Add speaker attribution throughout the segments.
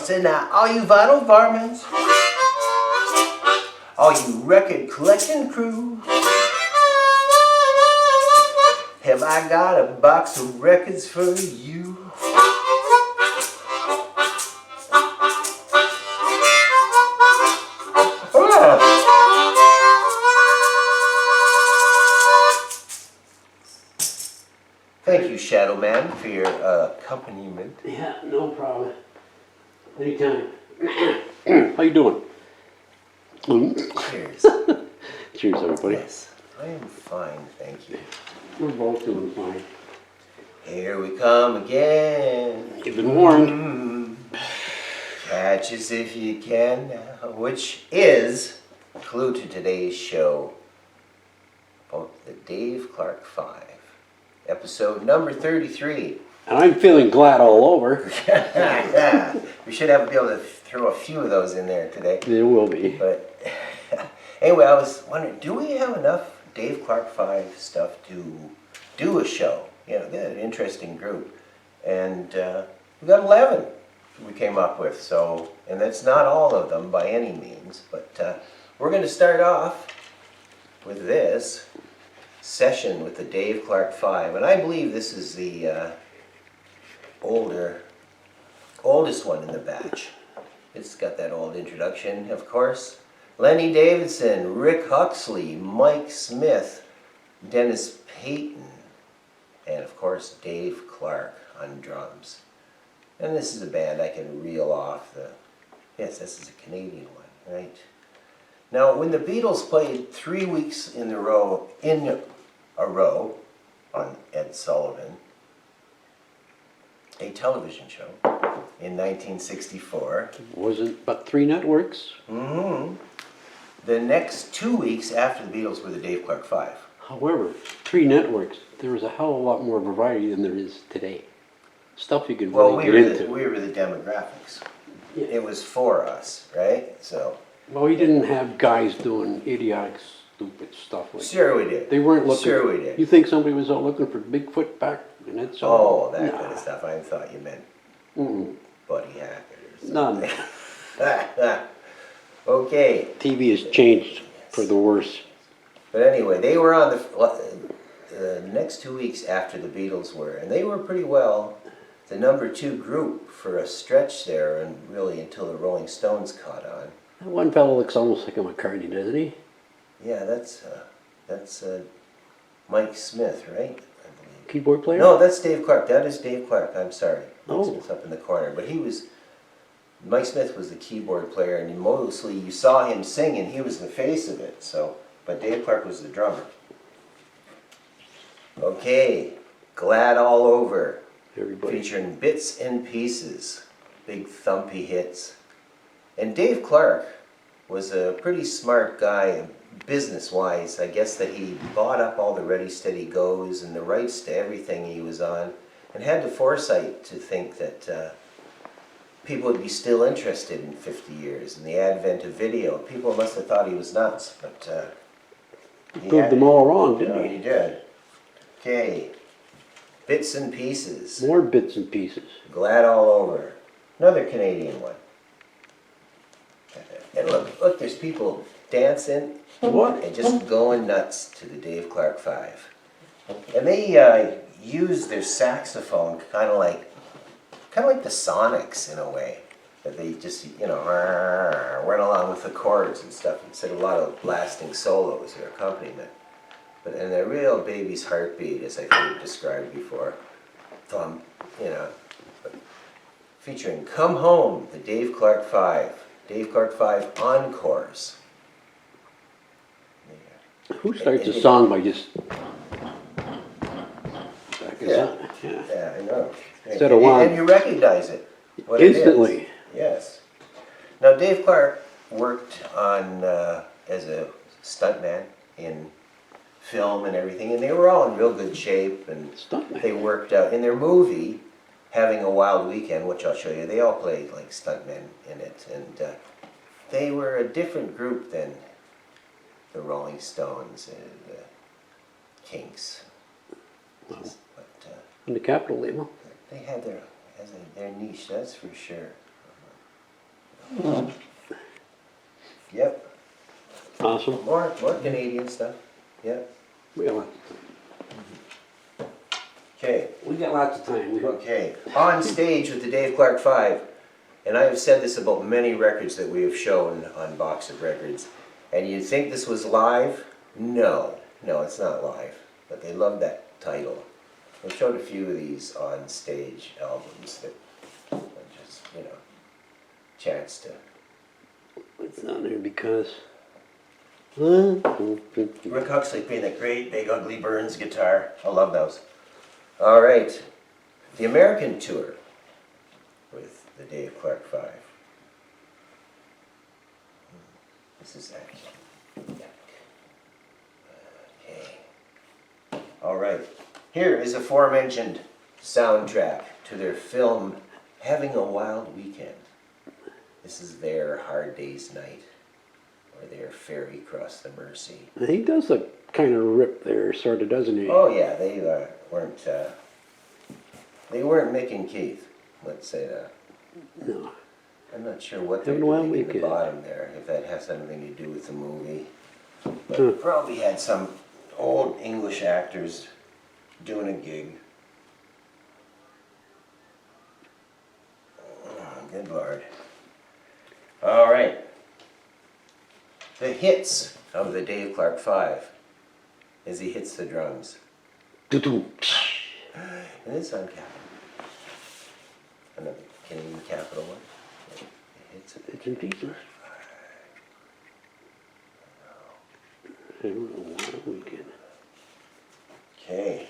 Speaker 1: saying now, all you vinyl varmints, all you record collecting crew, have I got a box of records for you? Thank you, Shadow Man, for your accompaniment.
Speaker 2: Yeah, no problem. Anytime. How you doing?
Speaker 1: Cheers.
Speaker 2: Cheers, everybody.
Speaker 1: Yes, I am fine, thank you.
Speaker 2: We're both doing fine.
Speaker 1: Here we come again.
Speaker 2: You've been warned.
Speaker 1: Catch us if you can now, which is a clue to today's show about the Dave Clark 5, episode number 33.
Speaker 2: And I'm feeling glad all over.
Speaker 1: We should be able to throw a few of those in there today.
Speaker 2: There will be.
Speaker 1: But anyway, I was wondering, do we have enough Dave Clark 5 stuff to do a show? You know, they're an interesting group. And we got 11 we came up with. So, and that's not all of them by any means. But we're going to start off with this session with the Dave Clark 5. And I believe this is the oldest one in the batch. It's got that old introduction, of course. Lenny Davidson, Rick Huxley, Mike Smith, Dennis Payton, and of course Dave Clark on drums. And this is a band I can reel off the... Yes, this is a Canadian one, right? Now, when the Beatles played 3 weeks in a row on Ed Sullivan, a television show, in 1964.
Speaker 2: Wasn't but 3 networks.
Speaker 1: Mm-hmm. The next 2 weeks after the Beatles were the Dave Clark 5.
Speaker 2: However, 3 networks, there was a hell of a lot more variety than there is today. Stuff you can really get into.
Speaker 1: We were the demographics.
Speaker 2: Yeah.
Speaker 1: It was for us, right? So.
Speaker 2: Well, we didn't have guys doing idiotic, stupid stuff like
Speaker 1: Sure we did.
Speaker 2: They weren't looking.
Speaker 1: Sure we did.
Speaker 2: You think somebody was out looking for Bigfoot back in Ed
Speaker 1: Oh,
Speaker 2: Sullivan?
Speaker 1: that kind of stuff. I thought you meant Buddy Hackett or
Speaker 2: None.
Speaker 1: something. Okay.
Speaker 2: TV has changed for the worse.
Speaker 1: But anyway, they were on the next 2 weeks after the Beatles were, and they were pretty well the number 2 group for a stretch there, and really until the Rolling Stones caught on.
Speaker 2: That one fellow looks almost like a McCartney, doesn't he?
Speaker 1: Yeah, that's Mike Smith, right? I believe.
Speaker 2: Keyboard player?
Speaker 1: No, that's Dave Clark. That is Dave Clark. I'm sorry. Mike
Speaker 2: Oh.
Speaker 1: Smith's up in the corner, but Mike Smith was the keyboard player, and mostly you saw him sing, and he was the face of it. So, but Dave Clark was the drummer. Okay, Glad All Over,
Speaker 2: Everybody.
Speaker 1: featuring Bits and Pieces, big thumpy hits. And Dave Clark was a pretty smart guy, business-wise. I guess that he bought up all the Ready Steady Goes and the rights to everything he was on, and had the foresight to think that people would be still interested in 50 years in the advent of video. People must have thought he was nuts, but
Speaker 2: He proved them all wrong, didn't
Speaker 1: he did. Okay, Bits and Pieces,
Speaker 2: he? More bits and pieces.
Speaker 1: Glad All Over, another Canadian one. And look, there's people dancing
Speaker 2: What?
Speaker 1: and just going nuts to the Dave Clark 5. And they use their saxophone kind of like the Sonics in a way. That they just, went along with the chords and stuff instead of a lot of blasting solos or accompaniment. And the real baby's heartbeat, as I've heard it described before. Featuring Come Home, the Dave Clark 5. Dave Clark 5 Encores.
Speaker 2: Who starts a song by just...
Speaker 1: Yeah, I know.
Speaker 2: Instead of one.
Speaker 1: And you recognize it. What
Speaker 2: Instantly.
Speaker 1: It is. Yes. Now, Dave Clark worked on as a stuntman in film and everything, and they were all in real good shape. And
Speaker 2: Stuntman.
Speaker 1: they worked out in their movie, Having a Wild Weekend, which I'll show you. They all played like stuntmen in it, and they were a different group than the Rolling Stones and the Kinks.
Speaker 2: Wow.
Speaker 1: But
Speaker 2: In the Capitol label.
Speaker 1: they had their niche, that's for sure. Yep.
Speaker 2: Awesome.
Speaker 1: More Canadian stuff. Yep.
Speaker 2: We got lots of time.
Speaker 1: Okay.
Speaker 2: We got lots of time.
Speaker 1: Okay. On stage with the Dave Clark 5. And I have said this about many records that we have shown on Box of Records. And you'd think this was live? No. No, it's not live. But they love that title. We've showed a few of these on stage albums that are just, you know, chance to.
Speaker 2: It's not there because.
Speaker 1: Rick Huxley playing that great big ugly Burns guitar. I love those. All right. The American tour with the Dave Clark 5. This is actually. Okay. All right. Here is aforementioned soundtrack to their film Having a Wild Weekend. This is their Hard Day's Night, or their Ferry Across the Mersey.
Speaker 2: He does look kind of ripped there, sort of, doesn't he?
Speaker 1: Oh yeah, they weren't Mick and Keith. Let's say that.
Speaker 2: No.
Speaker 1: I'm not sure what they're
Speaker 2: Having a Wild
Speaker 1: doing at the
Speaker 2: Weekend.
Speaker 1: bottom there, if that has anything to do with the movie. But probably had some old English actors doing a gig. Oh, good Lord. All right. The hits of the Dave Clark 5 as he hits the drums.
Speaker 2: Doo-doo.
Speaker 1: And it's on Capitol. Another Canadian Capital one. It hits it.
Speaker 2: It's in pieces. Having a Wild Weekend.
Speaker 1: Okay.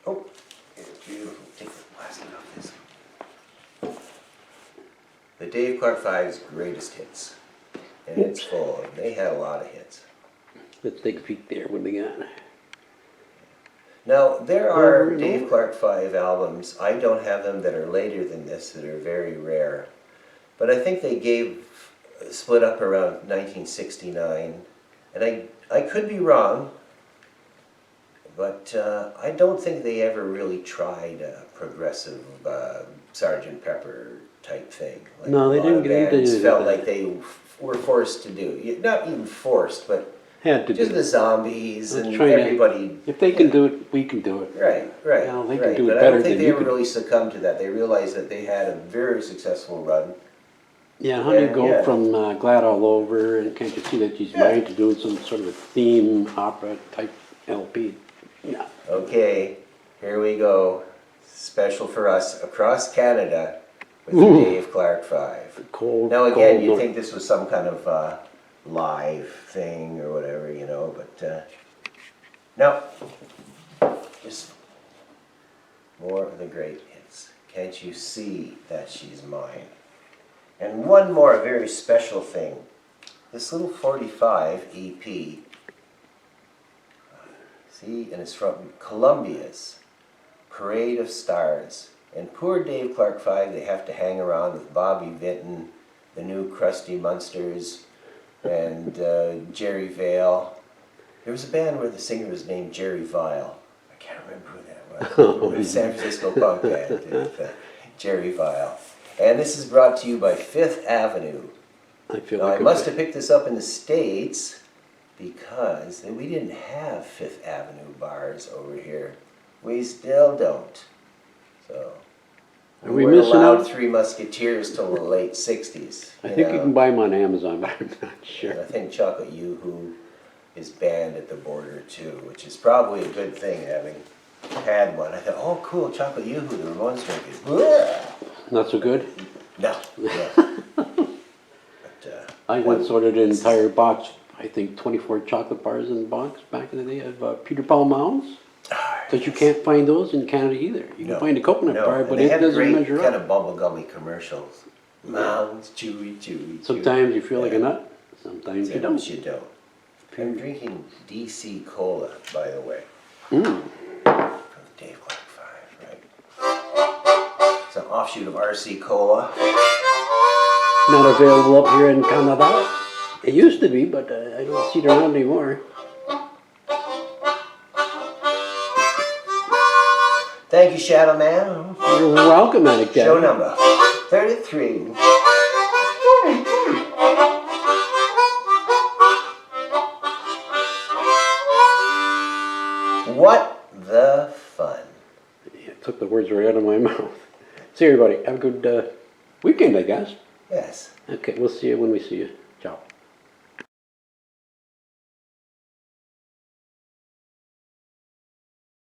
Speaker 1: Oh, it's beautiful. Take the plastic off this. The Dave Clark 5's greatest hits. And it's full. They had a lot of hits.
Speaker 2: Let's take a peek there. What do we got?
Speaker 1: Now, there are Dave Clark 5 albums, I don't have them, that are later than this, that are very rare. But I think they split up around 1969. And I could be wrong, but I don't think they ever really tried a progressive Sgt. Pepper type thing. Like
Speaker 2: No, they
Speaker 1: a lot
Speaker 2: didn't
Speaker 1: of
Speaker 2: get into
Speaker 1: bands felt
Speaker 2: that.
Speaker 1: like they were forced to do. Not even forced, but
Speaker 2: Had to
Speaker 1: just
Speaker 2: do
Speaker 1: the
Speaker 2: it.
Speaker 1: zombies and
Speaker 2: Trying to-
Speaker 1: everybody.
Speaker 2: If they can do it, we can do it.
Speaker 1: Right.
Speaker 2: Now, they can
Speaker 1: right.
Speaker 2: do it
Speaker 1: But I
Speaker 2: better
Speaker 1: don't think
Speaker 2: than
Speaker 1: they
Speaker 2: you
Speaker 1: ever
Speaker 2: can.
Speaker 1: really succumbed to that. They realized that they had a very successful run.
Speaker 2: Yeah, how do you
Speaker 1: And,
Speaker 2: go
Speaker 1: yeah.
Speaker 2: from Glad All Over, and can't you see that she's married, to doing some sort of a theme opera type LP? Yeah.
Speaker 1: Okay, here we go. Special for us across Canada with the Dave Clark 5.
Speaker 2: Cold.
Speaker 1: Now again,
Speaker 2: cold
Speaker 1: you
Speaker 2: north.
Speaker 1: think this was some kind of live thing or whatever, you know, but no. Just more of the great hits. Can't you see that she's mine? And one more very special thing. This little 45 EP, see, and it's from Columbia's Parade of Stars. And poor Dave Clark 5, they have to hang around with Bobby Vinton, the new Krusty Munsters, and Jerry Vale. There was a band where the singer was named Jerry Vile. I can't remember who that was. It was a San Francisco punk band with Jerry Vile. And this is brought to you by Fifth Avenue.
Speaker 2: I feel
Speaker 1: Now,
Speaker 2: like
Speaker 1: I must have picked this up in the States because we didn't have Fifth Avenue bars over here. We still don't. So,
Speaker 2: Are we
Speaker 1: weren't
Speaker 2: missing
Speaker 1: allowed
Speaker 2: out?
Speaker 1: Three Musketeers till the late 60s.
Speaker 2: I think you can buy them on Amazon, but I'm not
Speaker 1: And
Speaker 2: sure.
Speaker 1: I think Chocolate Yoo-Hoo is banned at the border too, which is probably a good thing, having had one. I thought, oh cool, Chocolate Yoo-Hoo, the Ramones drink is, bleh.
Speaker 2: Not so good?
Speaker 1: No. But,
Speaker 2: I once ordered an entire box, I think 24 chocolate bars in the box back in the day of Peter Paul Mounds. Because you can't find those in Canada either. You can find a coconut bar,
Speaker 1: and
Speaker 2: but
Speaker 1: they
Speaker 2: it
Speaker 1: had
Speaker 2: doesn't
Speaker 1: great
Speaker 2: measure
Speaker 1: kind
Speaker 2: up.
Speaker 1: of bubblegummy commercials. Mounds, chewy.
Speaker 2: Sometimes you feel like a
Speaker 1: Yeah.
Speaker 2: nut, sometimes you don't.
Speaker 1: Sometimes you don't. I'm drinking DC Cola, by the way.
Speaker 2: Mm.
Speaker 1: From Dave Clark 5, right? It's an offshoot of RC Cola.
Speaker 2: Not available up here in Canada. It used to be, but I don't see it around anymore.
Speaker 1: Thank you, Shadow Man.
Speaker 2: You're welcome, Attic Daddy.
Speaker 1: Show number 33.
Speaker 2: the words right out of my mouth. See everybody. Have a good weekend, I guess.
Speaker 1: Yes.
Speaker 2: Okay, we'll see you when we see you.